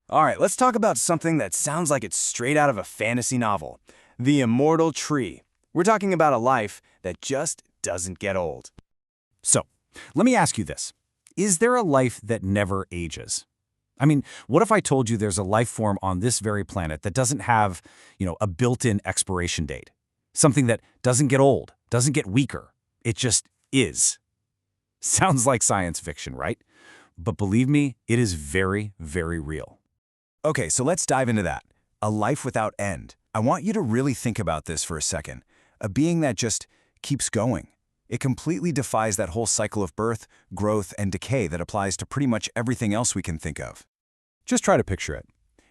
All right, let's talk about something that sounds like it's straight out of a fantasy novel. The Immortal Tree. We're talking about a life that just doesn't get old. So, let me ask you this. Is there a life that never ages? I mean, what if I told you there's a life form on this very planet that doesn't have, a built-in expiration date? Something that doesn't get old, doesn't get weaker. It just is. Sounds like science fiction, right? But believe me, it is very, very real. Okay, so let's dive into that. A life without end. I want you to really think about this for a second. A being that just keeps going. It completely defies that whole cycle of birth, growth, and decay that applies to pretty much everything else we can think of. Just try to picture it.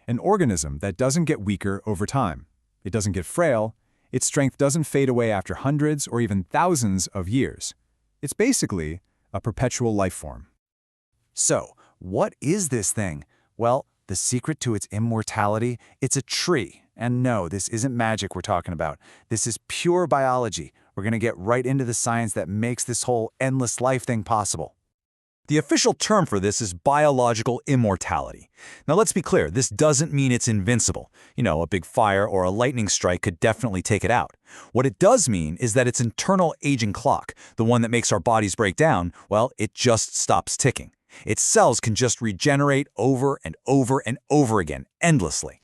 An organism that doesn't get weaker over time. It doesn't get frail. Its strength doesn't fade away after hundreds or even thousands of years. It's basically a perpetual life form. So, what is this thing? Well, the secret to its immortality, it's a tree. And no, this isn't magic we're talking about. This is pure biology. We're going to get right into the science that makes this whole endless life thing possible. The official term for this is biological immortality. Now let's be clear, this doesn't mean it's invincible. A big fire or a lightning strike could definitely take it out. What it does mean is that its internal aging clock, the one that makes our bodies break down, well, it just stops ticking. Its cells can just regenerate over and over and over again, endlessly.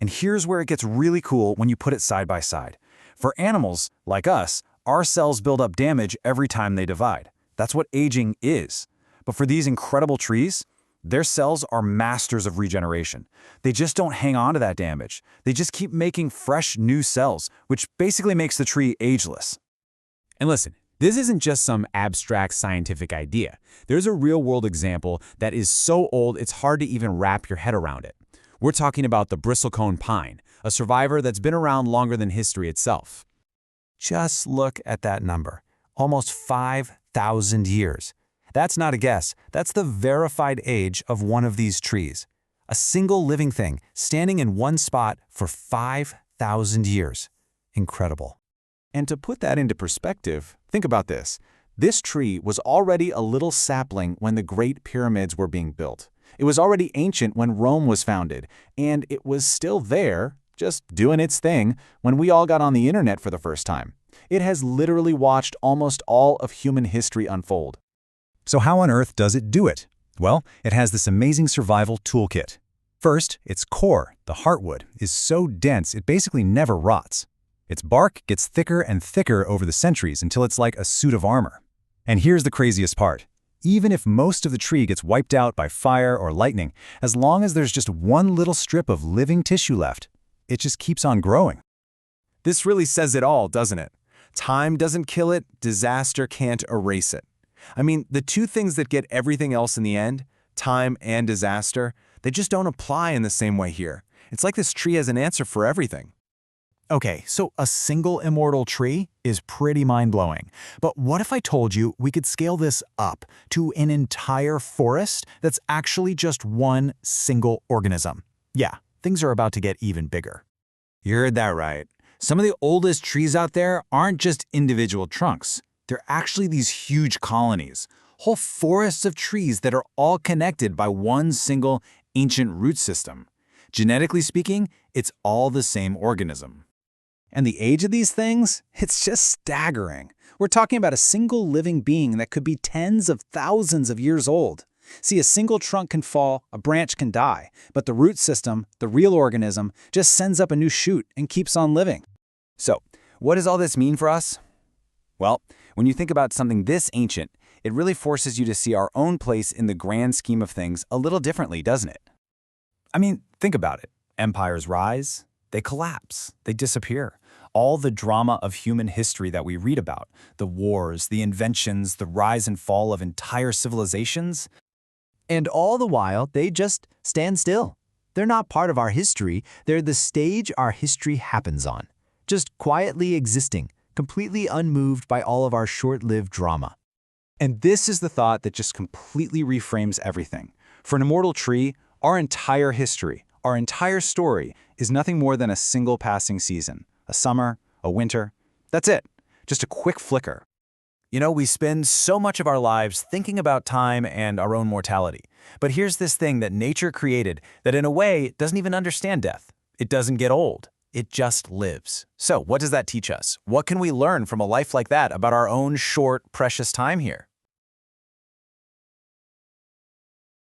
And here's where it gets really cool when you put it side by side. For animals, like us, our cells build up damage every time they divide. That's what aging is. But for these incredible trees, their cells are masters of regeneration. They just don't hang on to that damage. They just keep making fresh, new cells, which basically makes the tree ageless. And listen, this isn't just some abstract scientific idea. There's a real-world example that is so old it's hard to even wrap your head around it. We're talking about the bristlecone pine, a survivor that's been around longer than history itself. Just look at that number. Almost 5,000 years. That's not a guess. That's the verified age of one of these trees. A single living thing standing in one spot for 5,000 years. Incredible. And to put that into perspective, think about this. This tree was already a little sapling when the Great Pyramids were being built. It was already ancient when Rome was founded, and it was still there, just doing its thing, when we all got on the internet for the first time. It has literally watched almost all of human history unfold. So how on earth does it do it? Well, it has this amazing survival toolkit. First, its core, the heartwood, is so dense it basically never rots. Its bark gets thicker and thicker over the centuries until it's like a suit of armor. And here's the craziest part. Even if most of the tree gets wiped out by fire or lightning, as long as there's just one little strip of living tissue left, it just keeps on growing. This really says it all, doesn't it? Time doesn't kill it, disaster can't erase it. I mean, the two things that get everything else in the end, time and disaster, they just don't apply in the same way here. It's like this tree has an answer for everything. Okay, so a single immortal tree is pretty mind-blowing. But what if I told you we could scale this up to an entire forest that's actually just one single organism? Yeah, things are about to get even bigger. You heard that right. Some of the oldest trees out there aren't just individual trunks. They're actually these huge colonies, whole forests of trees that are all connected by one single ancient root system. Genetically speaking, it's all the same organism. And the age of these things? It's just staggering. We're talking about a single living being that could be tens of thousands of years old. See, a single trunk can fall, a branch can die, but the root system, the real organism, just sends up a new shoot and keeps on living. So, what does all this mean for us? Well, when you think about something this ancient, it really forces you to see our own place in the grand scheme of things a little differently, doesn't it? I mean, think about it. Empires rise, they collapse, they disappear. All the drama of human history that we read about, the wars, the inventions, the rise and fall of entire civilizations. And all the while, they just stand still. They're not part of our history. They're the stage our history happens on. Just quietly existing, completely unmoved by all of our short-lived drama. And this is the thought that just completely reframes everything. For an immortal tree, our entire history, our entire story, is nothing more than a single passing season. A summer, a winter. That's it. Just a quick flicker. You know, we spend so much of our lives thinking about time and our own mortality. But here's this thing that nature created that in a way doesn't even understand death. It doesn't get old. It just lives. So what does that teach us? What can we learn from a life like that about our own short, precious time here?